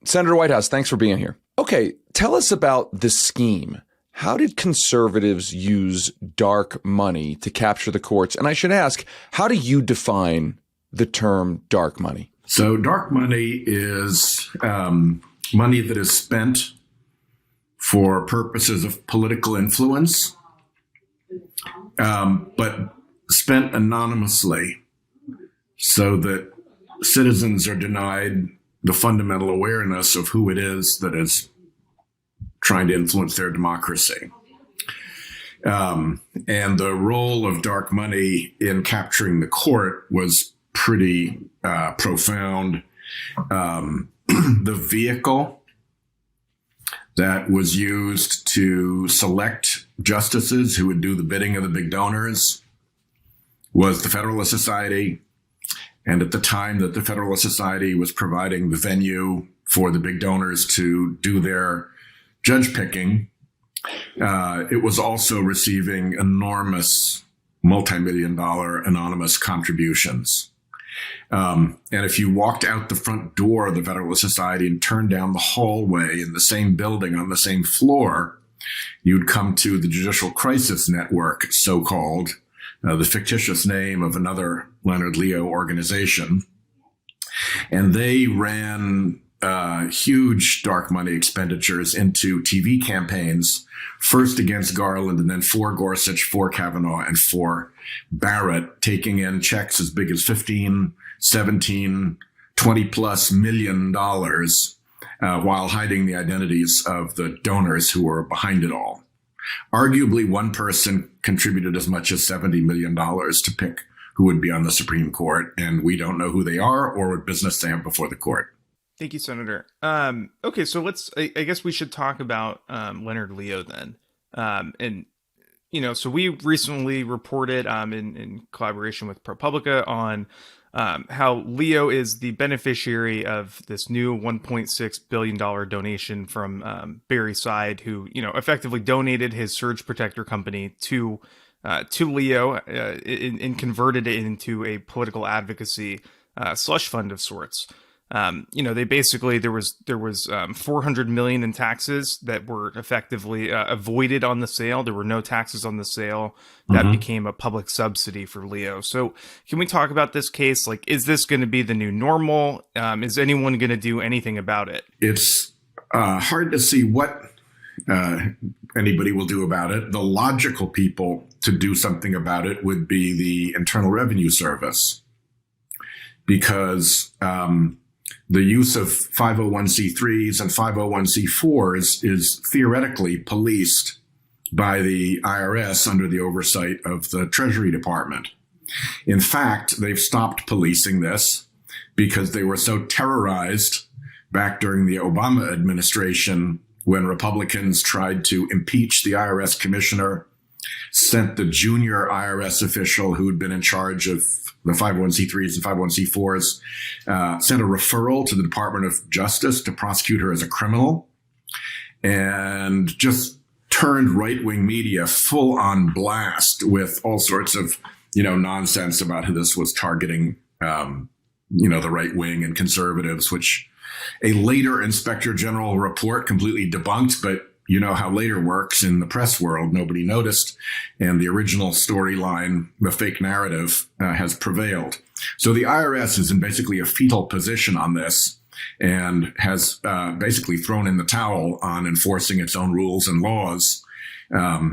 Senator Whitehouse, thanks for being here. Okay, tell us about the scheme. How did conservatives use dark money to capture the courts? And I should ask, how do you define the term dark money? So dark money is money that is spent for purposes of political influence, but spent anonymously so that citizens are denied the fundamental awareness of who it is that is trying to influence their democracy. And the role of dark money in capturing the court was pretty profound. The vehicle that was used to select justices who would do the bidding of the big donors was the Federalist Society. And at the time that the Federalist Society was providing the venue for the big donors to do their judge picking, it was also receiving enormous multi-million-dollar anonymous contributions. And if you walked out the front door of the Federalist Society and turned down the hallway in the same building on the same floor, you'd come to the Judicial Crisis Network, so-called, the fictitious name of another Leonard Leo organization. And they ran huge dark money expenditures into TV campaigns, first against Garland and then for Gorsuch, for Kavanaugh, and for Barrett, taking in checks as big as 15, 17, 20 plus million dollars while hiding the identities of the donors who were behind it all. Arguably, one person contributed as much as $70 million to pick who would be on the Supreme Court, and we don't know who they are or what business they have before the court. Thank you, Senator. Okay, so I guess we should talk about Leonard Leo then. And, so we recently reported in collaboration with ProPublica on how Leo is the beneficiary of this new $1.6 billion donation from Barry Side, who, effectively donated his surge protector company to Leo and converted it into a political advocacy slush fund of sorts. They basically, there was $400 million in taxes that were effectively avoided on the sale. There were no taxes on the sale. That became a public subsidy for Leo. So can we talk about this case? Like, is this going to be the new normal? Is anyone going to do anything about it? It's hard to see what anybody will do about it. The logical people to do something about it would be the Internal Revenue Service, because the use of 501c3s and 501c4s is theoretically policed by the IRS under the oversight of the Treasury Department. In fact, they've stopped policing this because they were so terrorized back during the Obama administration when Republicans tried to impeach the IRS commissioner, sent the junior IRS official who had been in charge of the 501c3s and 501c4s, sent a referral to the Department of Justice to prosecute her as a criminal, and just turned right-wing media full on blast with all sorts of, nonsense about how this was targeting, the right wing and conservatives, which a later Inspector General report completely debunked, but you know how later works in the press world. Nobody noticed. And the original storyline, the fake narrative, has prevailed. So the IRS is in basically a fetal position on this and has basically thrown in the towel on enforcing its own rules and laws,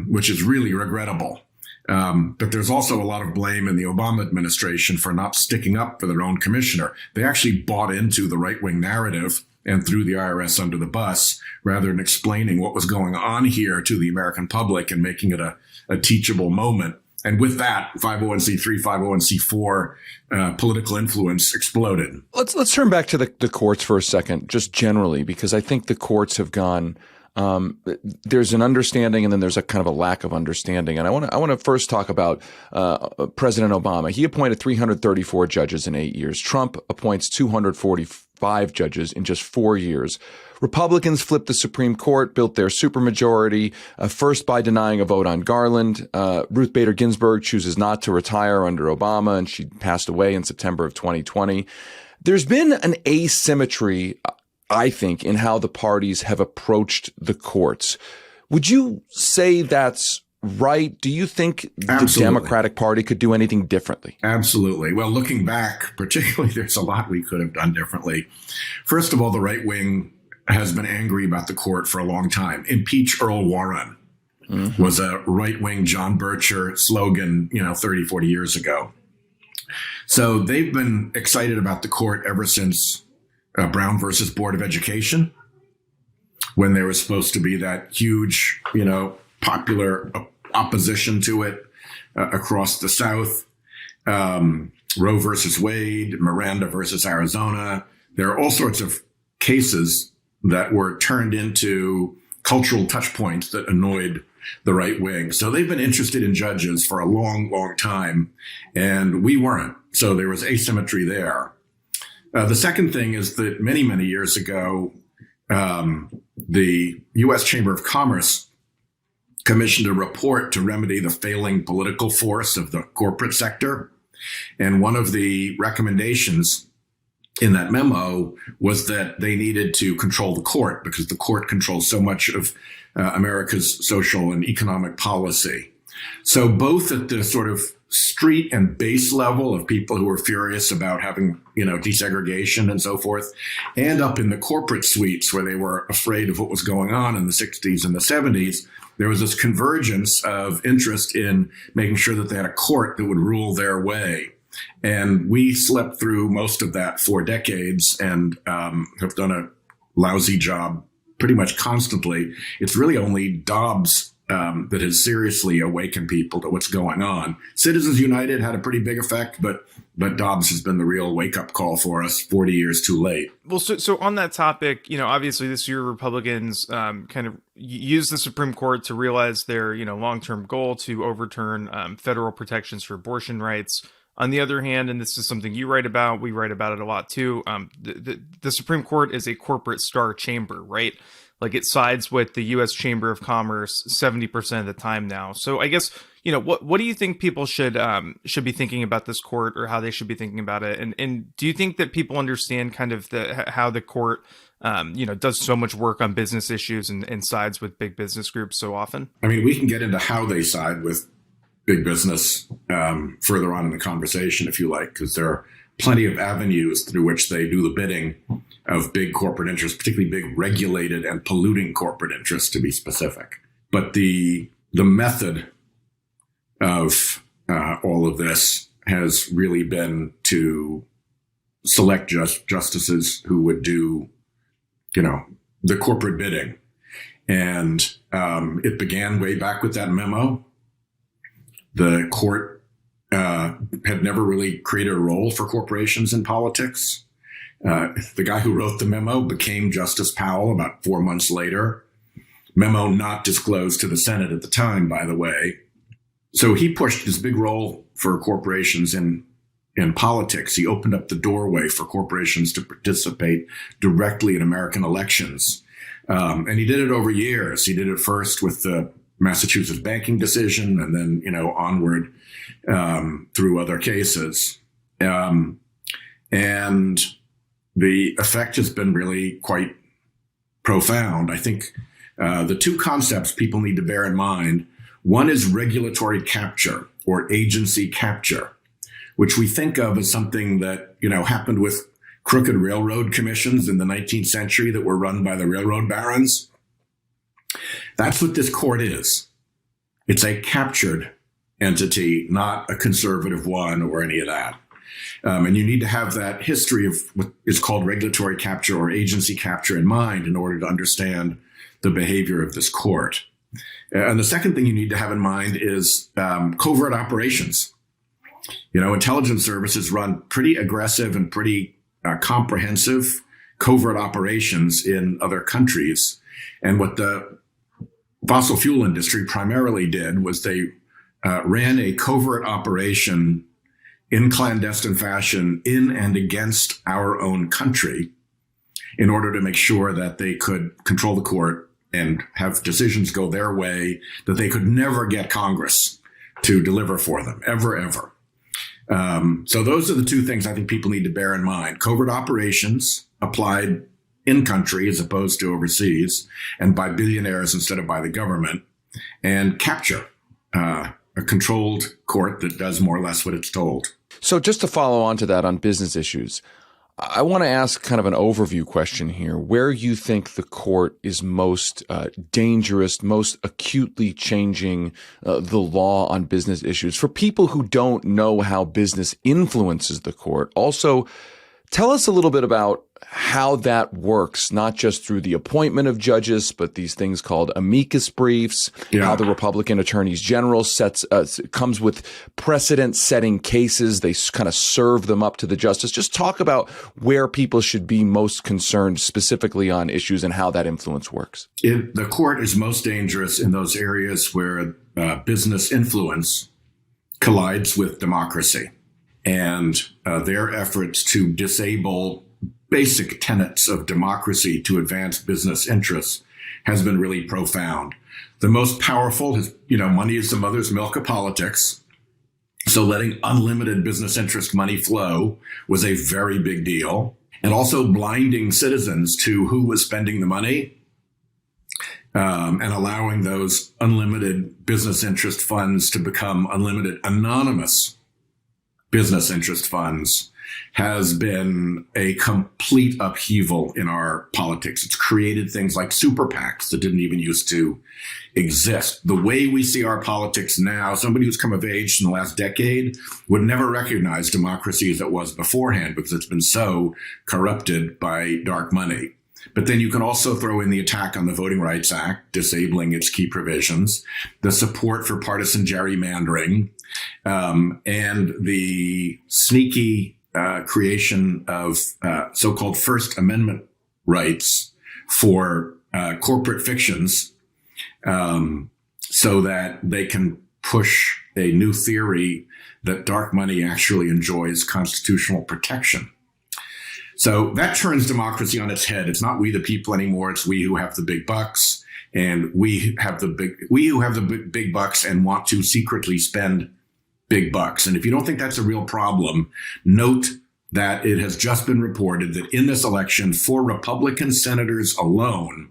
which is really regrettable. But there's also a lot of blame in the Obama administration for not sticking up for their own commissioner. They actually bought into the right-wing narrative and threw the IRS under the bus rather than explaining what was going on here to the American public and making it a teachable moment. And with that, 501c3, 501c4 political influence exploded. Let's turn back to the courts for a second, just generally, because I think the courts have gone. There's an understanding, and then there's a kind of a lack of understanding. And I want to first talk about President Obama. He appointed 334 judges in 8 years. Trump appoints 245 judges in just 4 years. Republicans flipped the Supreme Court, built their supermajority, first by denying a vote on Garland. Ruth Bader Ginsburg chooses not to retire under Obama, and she passed away in September of 2020. There's been an asymmetry I think, in how the parties have approached the courts. Would you say that's right? Do you think the Democratic Party could do anything differently? Absolutely. Well, looking back, particularly, there's a lot we could have done differently. First of all, the right wing has been angry about the court for a long time. Impeach Earl Warren was a right-wing John Bircher slogan, 30, 40 years ago. So they've been excited about the court ever since Brown versus Board of Education, when there was supposed to be that huge, popular opposition to it across the South. Roe versus Wade, Miranda versus Arizona. There are all sorts of cases that were turned into cultural touch points that annoyed the right wing. So they've been interested in judges for a long, long time, and we weren't. So there was asymmetry there. The second thing is that many, many years ago, the U.S. Chamber of Commerce commissioned a report to remedy the failing political force of the corporate sector. And one of the recommendations in that memo was that they needed to control the court, because the court controls so much of America's social and economic policy. So both at the sort of street and base level of people who were furious about having, desegregation and so forth, and up in the corporate suites where they were afraid of what was going on in the 60s and the 70s, there was this convergence of interest in making sure that they had a court that would rule their way. And we slept through most of that for decades and have done a lousy job pretty much constantly. It's really only Dobbs that has seriously awakened people to what's going on. Citizens United had a pretty big effect, but Dobbs has been the real wake-up call for us 40 years too late. Well, so on that topic, obviously this year Republicans kind of used the Supreme Court to realize their, long-term goal to overturn federal protections for abortion rights. On the other hand, and this is something you write about, we write about it a lot too, the Supreme Court is a corporate star chamber, right? Like it sides with the U.S. Chamber of Commerce 70% of the time now. So I guess, what do you think people should be thinking about this court, or how they should be thinking about it? And do you think that people understand kind of how the court, does so much work on business issues and sides with big business groups so often? I mean, we can get into how they side with big business further on in the conversation, if you like, because there are plenty of avenues through which they do the bidding of big corporate interests, particularly big regulated and polluting corporate interests, to be specific. But the method of all of this has really been to select justices who would do, the corporate bidding. And it began way back with that memo. The court had never really created a role for corporations in politics. The guy who wrote the memo became Justice Powell about 4 months later. Memo not disclosed to the Senate at the time, by the way. So he pushed this big role for corporations in politics. He opened up the doorway for corporations to participate directly in American elections. And he did it over years. He did it first with the Massachusetts banking decision, and then, onward through other cases. And the effect has been really quite profound. I think the two concepts people need to bear in mind, one is regulatory capture or agency capture, which we think of as something that, happened with crooked railroad commissions in the 19th century that were run by the railroad barons. That's what this court is. It's a captured entity, not a conservative one or any of that. And you need to have that history of what is called regulatory capture or agency capture in mind in order to understand the behavior of this court. And the second thing you need to have in mind is covert operations. Intelligence services run pretty aggressive and pretty comprehensive covert operations in other countries. And what the fossil fuel industry primarily did was they ran a covert operation in clandestine fashion in and against our own country in order to make sure that they could control the court and have decisions go their way that they could never get Congress to deliver for them, ever. So those are the two things I think people need to bear in mind. Covert operations applied in country as opposed to overseas, and by billionaires instead of by the government, and capture a controlled court that does more or less what it's told. So just to follow on to that on business issues, I want to ask kind of an overview question here, where you think the court is most dangerous, most acutely changing the law on business issues. For people who don't know how business influences the court, also tell us a little bit about how that works, not just through the appointment of judges, but these things called amicus briefs, how the Republican attorneys general comes with precedent-setting cases. They kind of serve them up to the justice. Just talk about where people should be most concerned specifically on issues and how that influence works. The court is most dangerous in those areas where business influence collides with democracy, and their efforts to disable basic tenets of democracy to advance business interests has been really profound. The most powerful is, money is the mother's milk of politics. So letting unlimited business interest money flow was a very big deal. And also blinding citizens to who was spending the money and allowing those unlimited business interest funds to become unlimited anonymous business interest funds has been a complete upheaval in our politics. It's created things like super PACs that didn't even used to exist. The way we see our politics now, somebody who's come of age in the last decade would never recognize democracy as it was beforehand because it's been so corrupted by dark money. But then you can also throw in the attack on the Voting Rights Act, disabling its key provisions, the support for partisan gerrymandering, and the sneaky creation of so-called First Amendment rights for corporate fictions so that they can push a new theory that dark money actually enjoys constitutional protection. So that turns democracy on its head. It's not we the people anymore. It's we who have the big bucks, and we who have the big bucks and want to secretly spend big bucks. And if you don't think that's a real problem, note that it has just been reported that in this election, for Republican senators alone,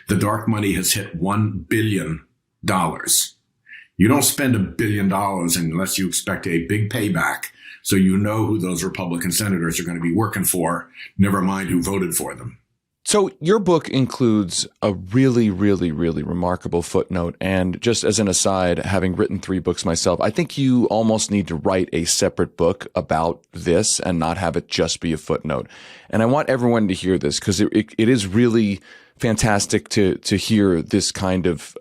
the dark money has hit $1 billion. You don't spend $1 billion unless you expect a big payback. So you know who those Republican senators are going to be working for, never mind who voted for them. So your book includes a really, really, really remarkable footnote. And just as an aside, having written 3 books myself, I think you almost need to write a separate book about this and not have it just be a footnote. And I want everyone to hear this because it is really fantastic to hear this kind of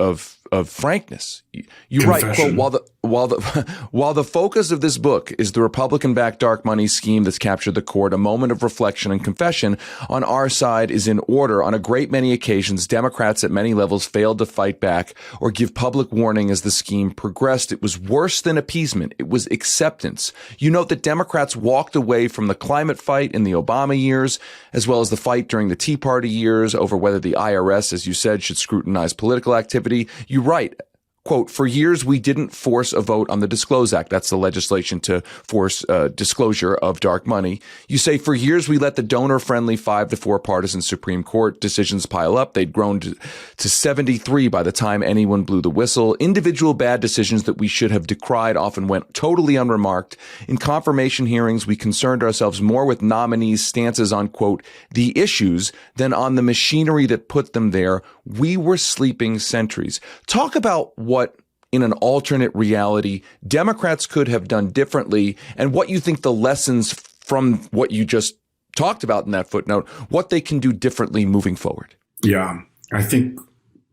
frankness. You write, quote, while the focus of this book is the Republican-backed dark money scheme that's captured the court, a moment of reflection and confession on our side is in order. On a great many occasions, Democrats at many levels failed to fight back or give public warning as the scheme progressed. It was worse than appeasement. It was acceptance. You note that Democrats walked away from the climate fight in the Obama years, as well as the fight during the Tea Party years over whether the IRS, as you said, should scrutinize political activity. You write, quote, for years, we didn't force a vote on the Disclose Act. That's the legislation to force disclosure of dark money. You say, for years, we let the donor-friendly 5-4 partisan Supreme Court decisions pile up. They'd grown to 73 by the time anyone blew the whistle. Individual bad decisions that we should have decried often went totally unremarked. In confirmation hearings, we concerned ourselves more with nominees' stances on, quote, the issues than on the machinery that put them there. We were sleeping sentries. Talk about what, in an alternate reality, Democrats could have done differently, and what you think the lessons from what you just talked about in that footnote, what they can do differently moving forward. Yeah, I think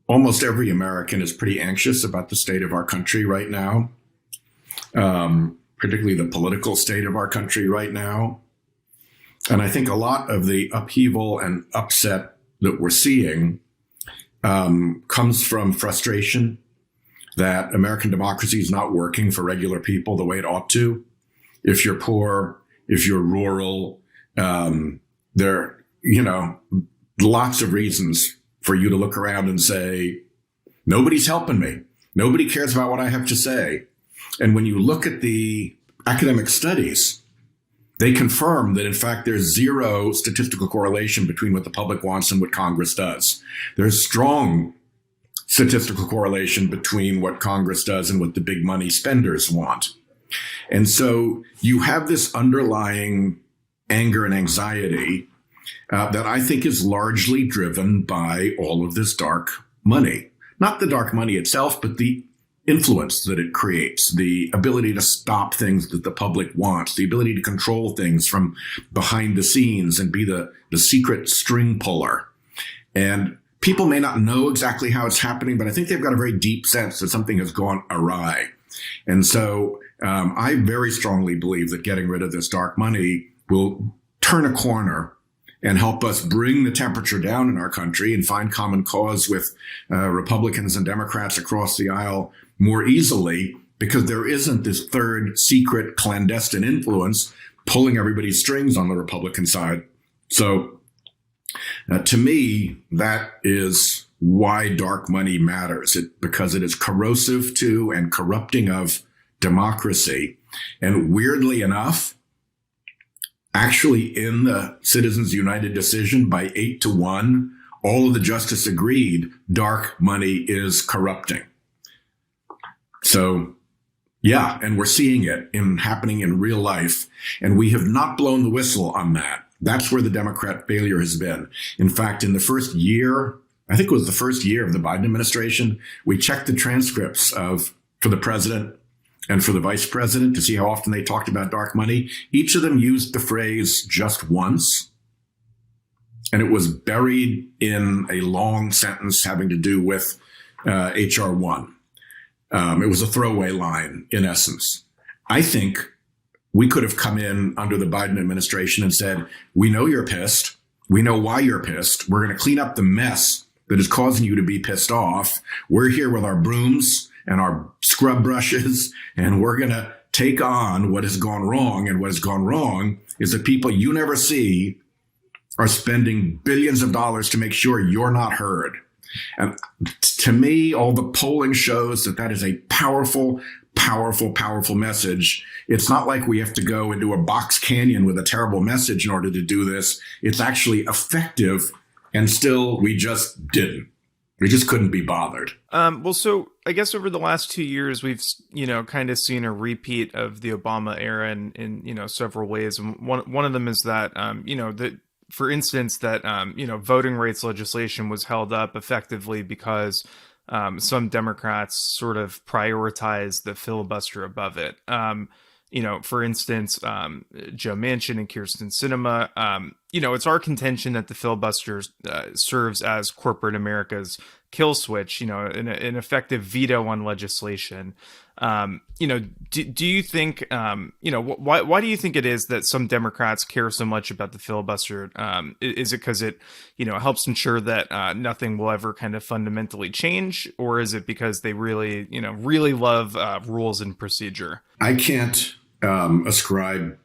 almost every American is pretty anxious about the state of our country right now, particularly the political state of our country right now. And I think a lot of the upheaval and upset that we're seeing comes from frustration that American democracy is not working for regular people the way it ought to. If you're poor, if you're rural, there are, lots of reasons for you to look around and say, nobody's helping me. Nobody cares about what I have to say. And when you look at the academic studies, they confirm that, in fact, there's zero statistical correlation between what the public wants and what Congress does. There's strong statistical correlation between what Congress does and what the big money spenders want. And so you have this underlying anger and anxiety that I think is largely driven by all of this dark money. Not the dark money itself, but the influence that it creates, the ability to stop things that the public wants, the ability to control things from behind the scenes and be the secret string puller. And people may not know exactly how it's happening, but I think they've got a very deep sense that something has gone awry. And so I very strongly believe that getting rid of this dark money will turn a corner and help us bring the temperature down in our country and find common cause with Republicans and Democrats across the aisle more easily, because there isn't this third secret clandestine influence pulling everybody's strings on the Republican side. So to me, that is why dark money matters, because it is corrosive to and corrupting of democracy. And weirdly enough, actually in the Citizens United decision by 8-1, all of the justices agreed dark money is corrupting. So, yeah, and we're seeing it happening in real life. And we have not blown the whistle on that. That's where the Democrat failure has been. In fact, in the first year, I think it was the first year of the Biden administration, we checked the transcripts for the president and for the vice president to see how often they talked about dark money. Each of them used the phrase just once, and it was buried in a long sentence having to do with H.R. 1. It was a throwaway line, in essence. I think we could have come in under the Biden administration and said, we know you're pissed. We know why you're pissed. We're going to clean up the mess that is causing you to be pissed off. We're here with our brooms and our scrub brushes, and we're going to take on what has gone wrong. And what has gone wrong is that people you never see are spending billions of dollars to make sure you're not heard. And to me, all the polling shows that is a powerful, powerful, powerful message. It's not like we have to go into a box canyon with a terrible message in order to do this. It's actually effective, and still we just didn't. We just couldn't be bothered. Well, so I guess over the last 2 years, we've, kind of seen a repeat of the Obama era in several ways. And one of them is that, for instance, that, voting rights legislation was held up effectively because some Democrats sort of prioritized the filibuster above it. For instance, Joe Manchin and Kyrsten Sinema, it's our contention that the filibuster serves as corporate America's kill switch, an effective veto on legislation. Do you think, why do you think it is that some Democrats care so much about the filibuster? Is it because it, helps ensure that nothing will ever kind of fundamentally change? Or is it because they really, really love rules and procedure? I can't ascribe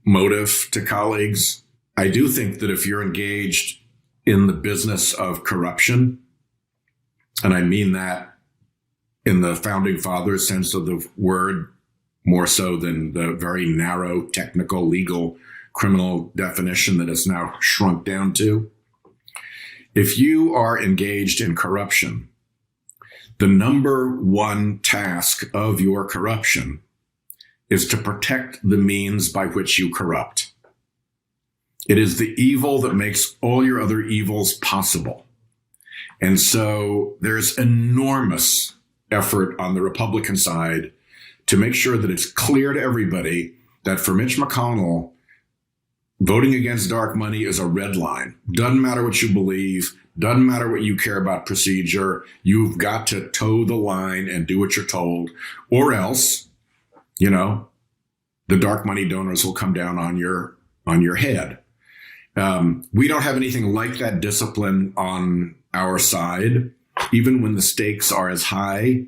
motive to colleagues. I do think that if you're engaged in the business of corruption, and I mean that in the founding fathers sense of the word, more so than the very narrow technical, legal, criminal definition that it's now shrunk down to. If you are engaged in corruption, the number one task of your corruption is to protect the means by which you corrupt. It is the evil that makes all your other evils possible. And so there's enormous effort on the Republican side to make sure that it's clear to everybody that for Mitch McConnell, voting against dark money is a red line. Doesn't matter what you believe, doesn't matter what you care about procedure. You've got to toe the line and do what you're told, or else, the dark money donors will come down on your head. We don't have anything like that discipline on our side, even when the stakes are as high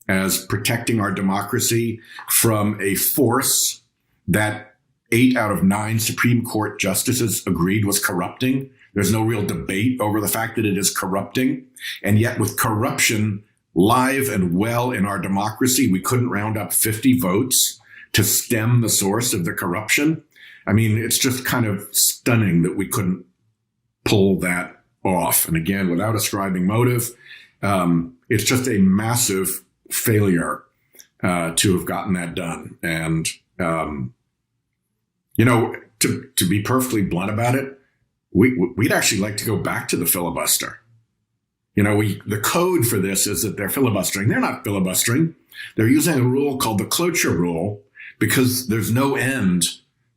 as protecting our democracy from a force that 8 out of 9 Supreme Court justices agreed was corrupting. There's no real debate over the fact that it is corrupting. And yet with corruption live and well in our democracy, we couldn't round up 50 votes to stem the source of the corruption. I mean, it's just kind of stunning that we couldn't pull that off. And again, without ascribing motive, it's just a massive failure to have gotten that done. And, to be perfectly blunt about it, we'd actually like to go back to the filibuster. The code for this is that they're filibustering. They're not filibustering. They're using a rule called the cloture rule because there's no end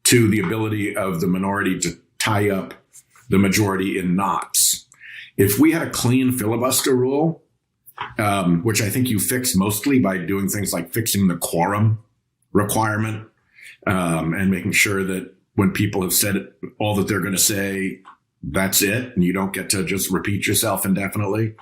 to the ability of the minority to tie up the majority in knots. If we had a clean filibuster rule, which I think you fix mostly by doing things like fixing the quorum requirement and making sure that when people have said all that they're going to say, that's it, and you don't get to just repeat yourself indefinitely.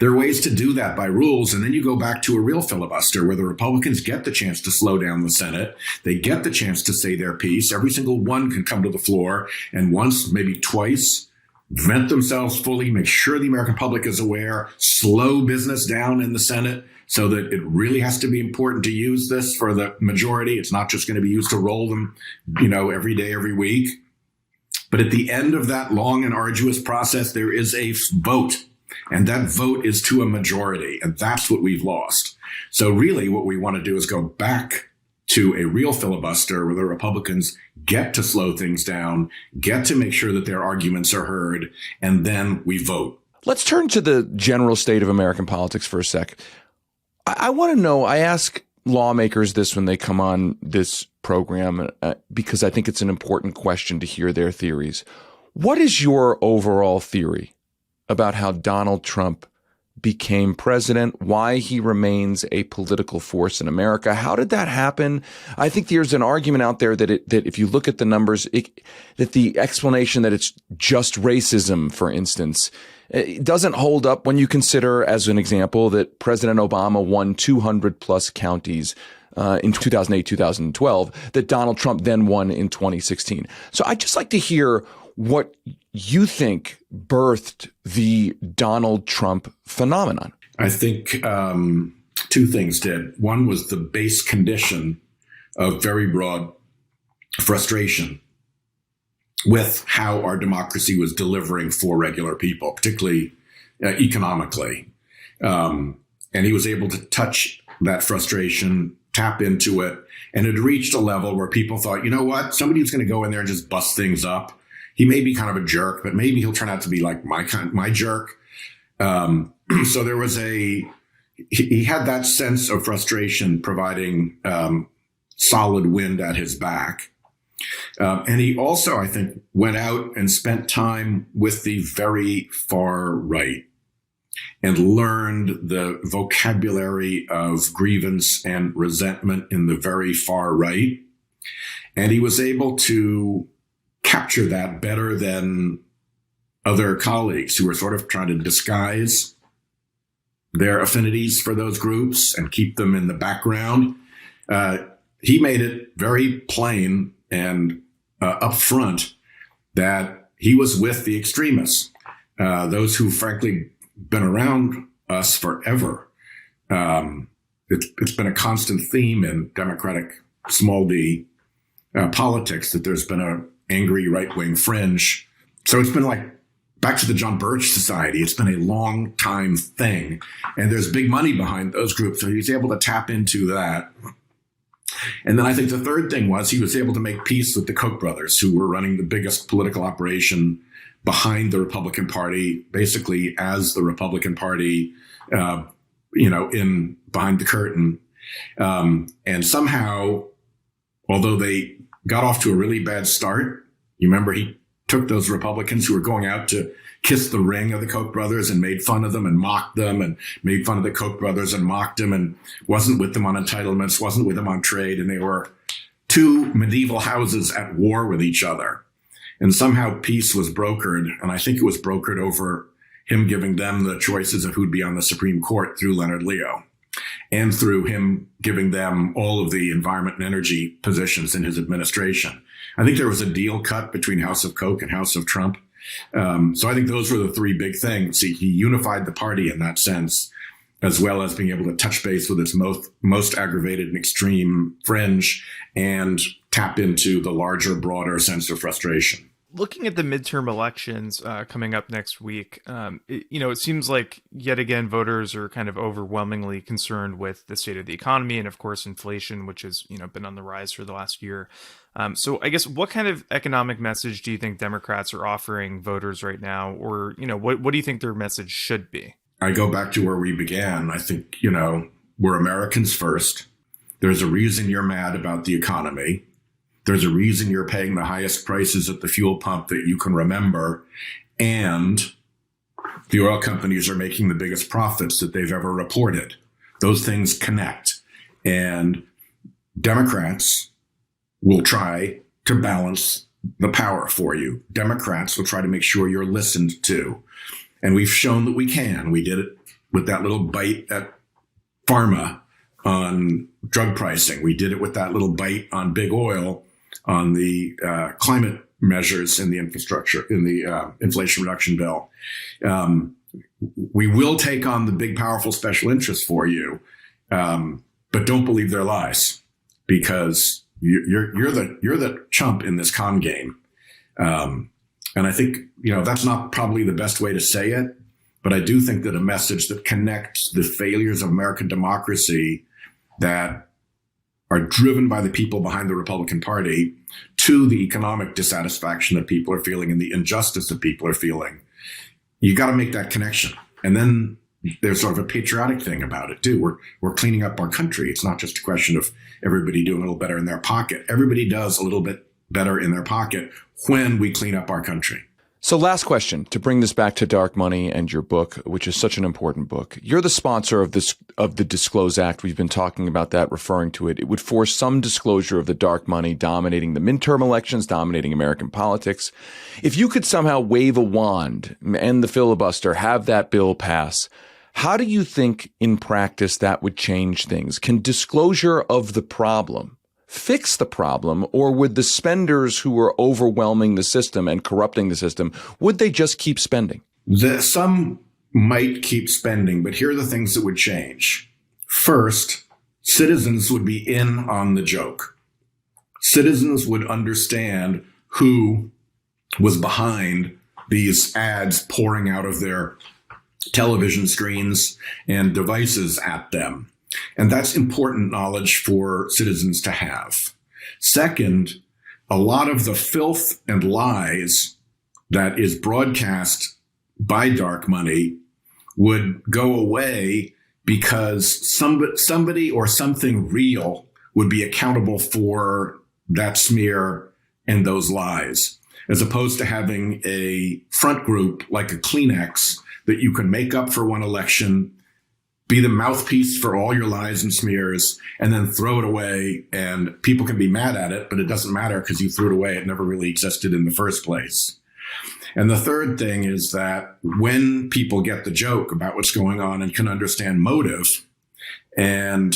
There are ways to do that by rules, and then you go back to a real filibuster where the Republicans get the chance to slow down the Senate. They get the chance to say their piece. Every single one can come to the floor and once, maybe twice, vent themselves fully, make sure the American public is aware, slow business down in the Senate so that it really has to be important to use this for the majority. It's not just going to be used to roll them, every day, every week. But at the end of that long and arduous process, there is a vote, and that vote is to a majority, and that's what we've lost. So really what we want to do is go back to a real filibuster where the Republicans get to slow things down, get to make sure that their arguments are heard, and then we vote. Let's turn to the general state of American politics for a sec. I want to know, I ask lawmakers this when they come on this program because I think it's an important question to hear their theories. What is your overall theory about how Donald Trump became president, why he remains a political force in America? How did that happen? I think there's an argument out there that if you look at the numbers, that the explanation that it's just racism, for instance, it doesn't hold up when you consider, as an example, that President Obama won 200 plus counties in 2008, 2012, that Donald Trump then won in 2016. So I'd just like to hear what you think birthed the Donald Trump phenomenon. I think two things did. One was the base condition of very broad frustration with how our democracy was delivering for regular people, particularly economically. And he was able to touch that frustration, tap into it, and it reached a level where people thought, you know what, somebody who's going to go in there and just bust things up. He may be kind of a jerk, but maybe he'll turn out to be like my jerk. So there was he had that sense of frustration providing solid wind at his back. And he also, I think, went out and spent time with the very far right and learned the vocabulary of grievance and resentment in the very far right. And he was able to capture that better than other colleagues who were sort of trying to disguise their affinities for those groups and keep them in the background. He made it very plain and upfront that he was with the extremists, those who frankly been around us forever. It's been a constant theme in Democratic small d politics that there's been a angry right-wing fringe. So it's been like back to the John Birch Society. It's been a long time thing, and there's big money behind those groups. So he was able to tap into that. And then I think the third thing was he was able to make peace with the Koch brothers, who were running the biggest political operation behind the Republican Party, basically as the Republican Party, in behind the curtain. And somehow, although they got off to a really bad start, you remember he took those Republicans who were going out to kiss the ring of the Koch brothers and made fun of them and mocked them and made fun of the Koch brothers and mocked them and wasn't with them on entitlements, wasn't with them on trade. And they were two medieval houses at war with each other. And somehow peace was brokered. And I think it was brokered over him giving them the choices of who'd be on the Supreme Court through Leonard Leo and through him giving them all of the environment and energy positions in his administration. I think there was a deal cut between House of Koch and House of Trump. So I think those were the three big things. He unified the party in that sense, as well as being able to touch base with its most aggravated and extreme fringe and tap into the larger, broader sense of frustration. Looking at the midterm elections coming up next week, it seems like yet again voters are kind of overwhelmingly concerned with the state of the economy and, of course, inflation, which has been on the rise for the last year. So I guess what kind of economic message do you think Democrats are offering voters right now, or what do you think their message should be? I go back to where we began. I think we're Americans first. There's a reason you're mad about the economy. There's a reason you're paying the highest prices at the fuel pump that you can remember. And the oil companies are making the biggest profits that they've ever reported. Those things connect. And Democrats will try to balance the power for you. Democrats will try to make sure you're listened to. And we've shown that we can. We did it with that little bite at pharma on drug pricing. We did it with that little bite on big oil on the climate measures in the infrastructure, in the Inflation Reduction Bill. We will take on the big, powerful special interests for you, but don't believe their lies, because you're the chump in this con game. And I think that's not probably the best way to say it, but I do think that a message that connects the failures of American democracy that are driven by the people behind the Republican Party to the economic dissatisfaction that people are feeling and the injustice that people are feeling. You got to make that connection. And then there's sort of a patriotic thing about it too. We're cleaning up our country. It's not just a question of everybody doing a little better in their pocket. Everybody does a little bit better in their pocket when we clean up our country. So last question, to bring this back to Dark Money and your book, which is such an important book. You're the sponsor of the Disclose Act. We've been talking about that, referring to it. It would force some disclosure of the dark money dominating the midterm elections, dominating American politics. If you could somehow wave a wand, end the filibuster, have that bill pass, how do you think in practice that would change things? Can disclosure of the problem fix the problem, or would the spenders who are overwhelming the system and corrupting the system, would they just keep spending? Some might keep spending, but here are the things that would change. First, citizens would be in on the joke. Citizens would understand who was behind these ads pouring out of their television screens and devices at them. And that's important knowledge for citizens to have. Second, a lot of the filth and lies that is broadcast by dark money would go away because somebody or something real would be accountable for that smear and those lies, as opposed to having a front group like a Kleenex that you can make up for one election, be the mouthpiece for all your lies and smears, and then throw it away. And people can be mad at it, but it doesn't matter because you threw it away. It never really existed in the first place. And the third thing is that when people get the joke about what's going on and can understand motive, and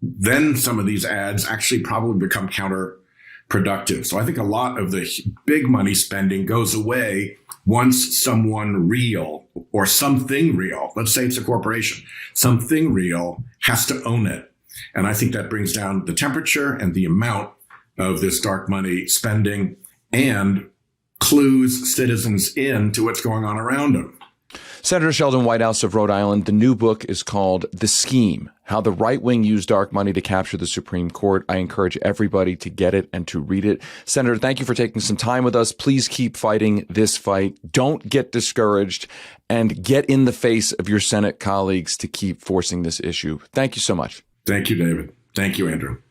then some of these ads actually probably become counterproductive. So I think a lot of the big money spending goes away once someone real or something real, let's say it's a corporation, something real has to own it. And I think that brings down the temperature and the amount of this dark money spending and clues citizens in to what's going on around them. Senator Sheldon Whitehouse of Rhode Island, the new book is called The Scheme, How the Right Wing Used Dark Money to Capture the Supreme Court. I encourage everybody to get it and to read it. Senator, thank you for taking some time with us. Please keep fighting this fight. Don't get discouraged, and get in the face of your Senate colleagues to keep forcing this issue. Thank you so much. Thank you, David. Thank you, Andrew.